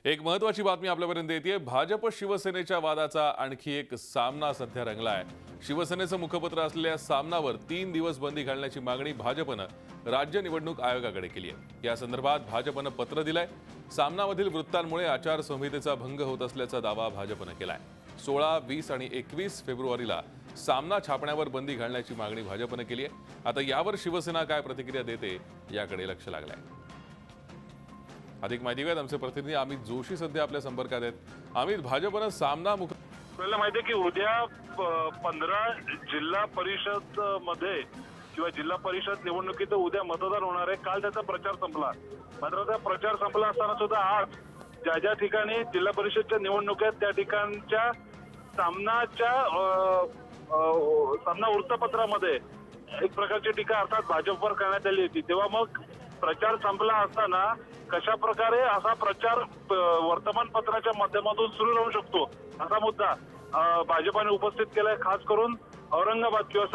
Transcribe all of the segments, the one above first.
एक महत्वाची बातमी आपल्यापर्यंत येते। भाजप शिवसेनेच्या वादाचा आणखी एक सामना सध्या रंगलाय। शिवसेनेचं मुखपत्र असलेल्या सामनावर 3 दिवस बंदी घालण्याची मागणी भाजपनं राज्य निवडणूक आयोगाकडे केली आहे। या संदर्भात भाजपनं पत्र दिलंय। सामनामधील वृत्तांमुळे आचारसंहितेचा भंग होत असल्याचा दावा भाजपनं केलाय। 16, 20 आणि 21 फेब्रुवारीला सामना छापण्यावर बंदी घालण्याची मागणी भाजपनं केली आहे। आता यावर शिवसेना काय प्रतिक्रिया देते याकडे लक्ष लागलंय। अधिक माहिती घेत आमचे प्रतिनिधी अमित जोशी सध्या आपल्या संपर्कात आहेत। अमित, भाजपनं सामना आपल्याला माहिती आहे की उद्या 15 जिल्हा परिषद मध्ये किंवा जिल्हा परिषद निवडणुकीत उद्या मतदान होणार आहे। काल त्याचा प्रचार संपला, मात्र त्या प्रचार संपला असताना सुद्धा आज ज्या ज्या ठिकाणी जिल्हा परिषदच्या निवडणुका आहेत त्या ठिकाणच्या सामना वृत्तपत्रामध्ये एक प्रकारची टीका अर्थात भाजपवर करण्यात आली होती। तेव्हा मग प्रचार संपला असताना कशा प्रकारे असा प्रचार वर्तमानपत्राच्या माध्यमातून सुरू राहू शकतो असा मुद्दा भाजपाने उपस्थित केलाय। खास करून औरंगाबाद किंवा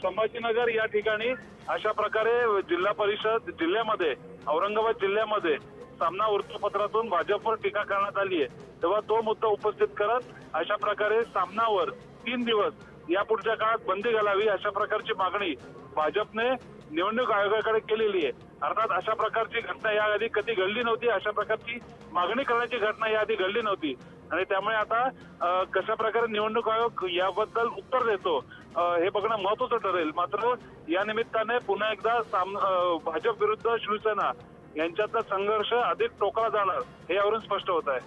संभाजीनगर या ठिकाणी अशा प्रकारे जिल्हा परिषद जिल्ह्यामध्ये औरंगाबाद जिल्ह्यामध्ये सामना वृत्तपत्रातून भाजपवर टीका करण्यात आली आहे। तेव्हा तो मुद्दा उपस्थित करत अशा प्रकारे सामनावर 3 दिवस यापुढच्या काळात बंदी घालावी अशा प्रकारची मागणी भाजपने निवडणूक आयोगाकडे केलेली आहे। अर्थात अशा प्रकारची घटना याआधी कधी घडली नव्हती, अशा प्रकारची मागणी करण्याची घटना याआधी घडली नव्हती आणि त्यामुळे आता कशा प्रकारे निवडणूक आयोग याबद्दल उत्तर देतो हे बघणं महत्त्वाचं ठरेल। मात्र या निमित्ताने पुन्हा एकदा भाजप विरुद्ध शिवसेना यांच्यातला संघर्ष अधिक टोकाला जाणार हे यावरून स्पष्ट होत आहे।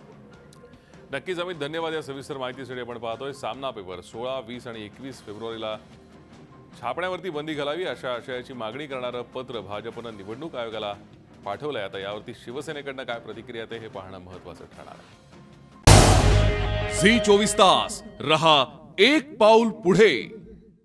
नक्कीच अमित, धन्यवाद। या सविस्तर माहितीसाठी आपण पाहतोय सामना पेपर 16, 20 आणि 21 फेब्रुवारीला छापण्यावरती बंदी घालावी अशा आशयाची मागणी करणारं पत्र भाजपनं निवडणूक आयोगाला पाठवलंय। आता यावरती शिवसेनेकडनं काय प्रतिक्रिया येते हे पाहणं महत्त्वाचं ठरणार आहे। झी 24 तास रहा एक पाऊल पुढे।